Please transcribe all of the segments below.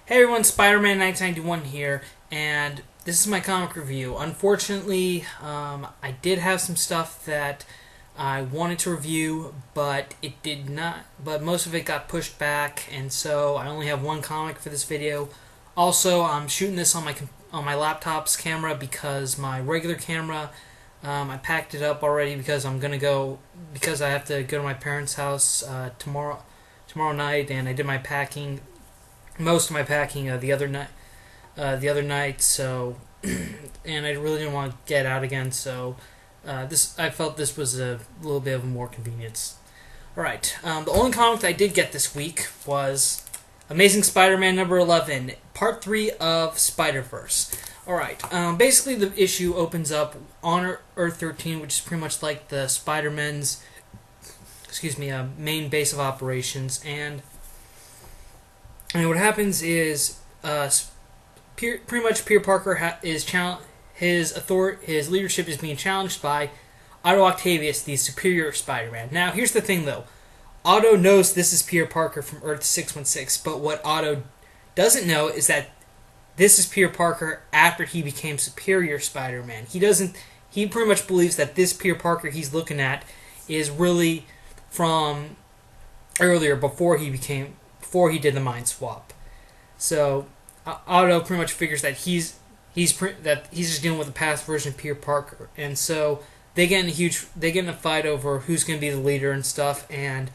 Hey everyone, Spider-Man 1991 here, and this is my comic review. Unfortunately, I did have some stuff that I wanted to review, but it did not. But most of it got pushed back, and so I only have one comic for this video. Also, I'm shooting this on my laptop's camera because my regular camera, I packed it up already because I have to go to my parents' house tomorrow night, and I did most of my packing the other night. So, and I really didn't want to get out again. So, I felt this was a little bit of more convenience. All right. The only comic that I did get this week was Amazing Spider-Man number 11, Part 3 of Spider-Verse. All right. Basically, the issue opens up on Earth 13, which is pretty much like the Spider-Man's, main base of operations, and what happens is, pretty much Peter Parker his leadership is being challenged by Otto Octavius, the superior Spider-Man. Now, here's the thing, though. Otto knows this is Peter Parker from Earth 616, but what Otto doesn't know is that this is Peter Parker after he became superior Spider-Man. He pretty much believes that this Peter Parker he's looking at is really from earlier, before he did the mind swap. So Otto pretty much figures that he's just dealing with the past version of Peter Parker, and so they get in a fight over who's going to be the leader and stuff. And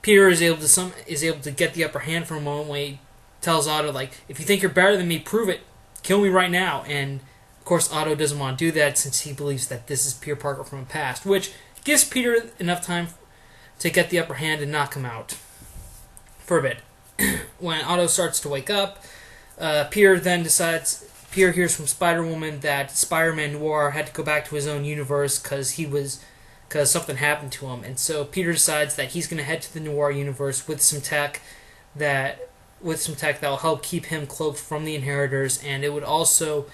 Peter is able to get the upper hand for a moment when he tells Otto, like, if you think you're better than me, prove it. Kill me right now. And of course Otto doesn't want to do that since he believes that this is Peter Parker from the past, which gives Peter enough time to get the upper hand and knock him out for a bit. When Otto starts to wake up, Peter hears from Spider-Woman that Spider-Man Noir had to go back to his own universe because something happened to him, and so Peter decides that he's going to head to the Noir universe with some tech that will help keep him cloaked from the Inheritors, and it would also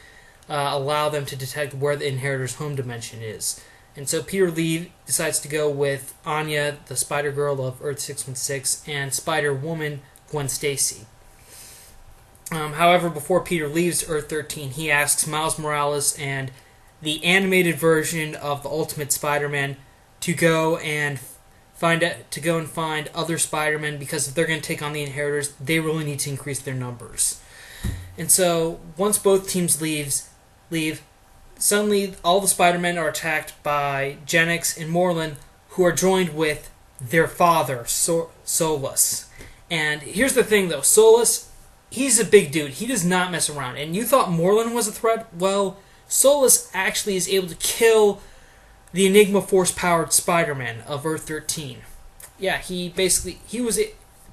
allow them to detect where the Inheritors' home dimension is. And so Peter decides to go with Anya, the Spider-Girl of Earth 616, and Spider-Woman, Gwen Stacy. However, before Peter leaves Earth 13, he asks Miles Morales and the animated version of the Ultimate Spider-Man to go and find other Spider-Men, because if they're going to take on the Inheritors, they really need to increase their numbers. And so once both teams leave, suddenly all the Spider-Men are attacked by Genix and Morlun, who are joined with their father, Solus. And here's the thing, though. Solus, he's a big dude. He does not mess around. And you thought Morlun was a threat? Well, Solus actually is able to kill the Enigma Force-powered Spider-Man of Earth 13. Yeah, he was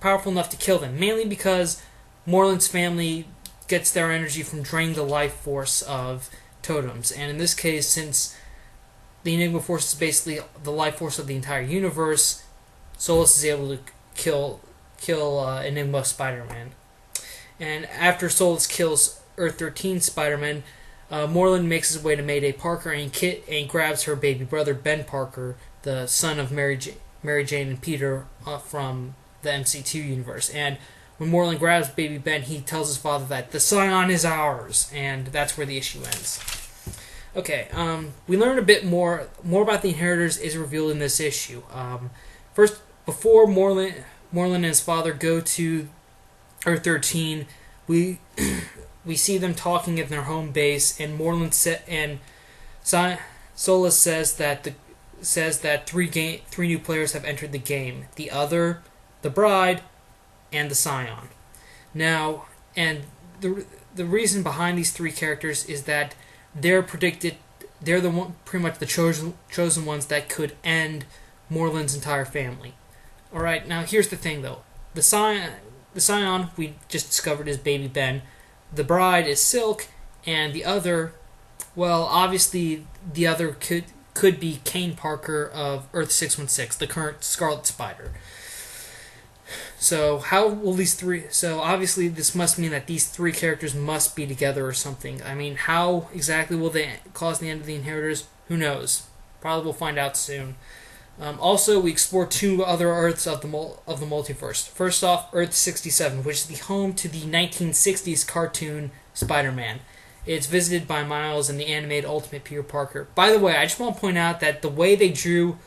powerful enough to kill them, mainly because Morlun's family gets their energy from draining the life force of totems. And in this case, since the Enigma Force is basically the life force of the entire universe, Solus is able to kill Enigma Spider-Man. And after Solus kills Earth 13 Spider-Man, Morlun makes his way to Mayday Parker and grabs her baby brother Ben Parker, the son of Mary Jane and Peter from the MC2 universe. And when Morlun grabs baby Ben, he tells his father that the Scion is ours, and that's where the issue ends. Okay, we learn a bit more about the Inheritors is revealed in this issue. First, before Morlun and his father go to Earth 13, we see them talking at their home base, and Solus says that three new players have entered the game: the Other, the Bride, and the Scion. Now, and the reason behind these three characters is that they're pretty much the chosen ones that could end Morlun's entire family. All right, now here's the thing, though. The Scion we just discovered is baby Ben. The Bride is Silk, and the Other, well, obviously the Other could be Kane Parker of Earth 616, the current Scarlet Spider. So how will these three? So obviously this must mean that these three characters must be together or something. I mean, how exactly will they cause the end of the Inheritors? Who knows? Probably we'll find out soon. Also, we explore 2 other Earths of the multiverse. First off, Earth 67, which is the home to the 1960s cartoon Spider-Man. It's visited by Miles and the animated Ultimate Peter Parker. By the way, I just want to point out that the way they drew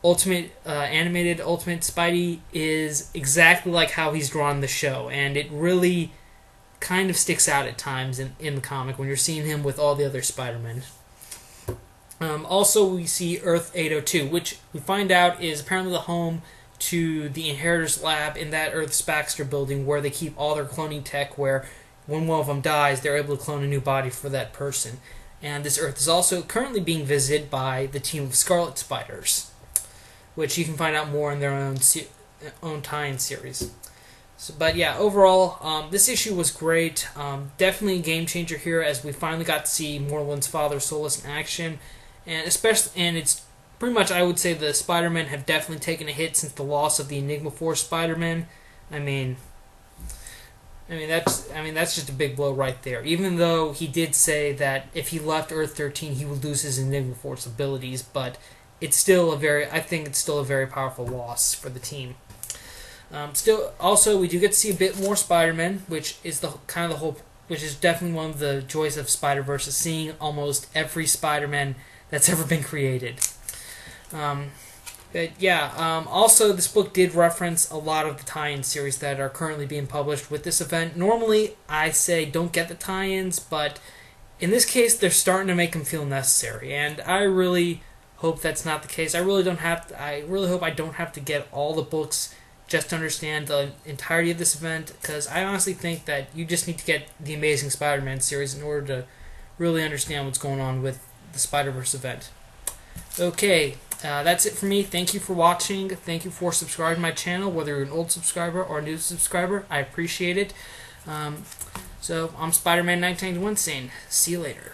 animated Ultimate Spidey is exactly like how he's drawn in the show, and it really kind of sticks out at times in the comic when you're seeing him with all the other Spider-Men. Also, we see Earth 802, which we find out is apparently the home to the Inheritors Lab in that Earth's Baxter building, where they keep all their cloning tech, where when one of them dies, they're able to clone a new body for that person. And this Earth is also currently being visited by the team of Scarlet Spiders, which you can find out more in their own tie-in series. But yeah, overall, this issue was great. Definitely a game changer here, as we finally got to see Morland's father, Solus, in action, and it's pretty much, I would say, the Spider-Men have definitely taken a hit since the loss of the Enigma Force Spider-Man. I mean that's just a big blow right there. Even though he did say that if he left Earth 13, he would lose his Enigma Force abilities, but I think it's still a very powerful loss for the team. Also, we do get to see a bit more Spider-Man, which is which is definitely one of the joys of Spider-Verse, is seeing almost every Spider-Man that's ever been created. Also, this book did reference a lot of the tie-in series that are currently being published with this event. Normally, I say don't get the tie-ins, but in this case, they're starting to make them feel necessary, and I really hope that's not the case. I really hope I don't have to get all the books just to understand the entirety of this event, because I honestly think that you just need to get the Amazing Spider-Man series in order to really understand what's going on with the Spider-Verse event. Okay, that's it for me. Thank you for watching. Thank you for subscribing to my channel, whether you're an old subscriber or a new subscriber. I appreciate it. So I'm Spider-Man 1991 saying, see you later.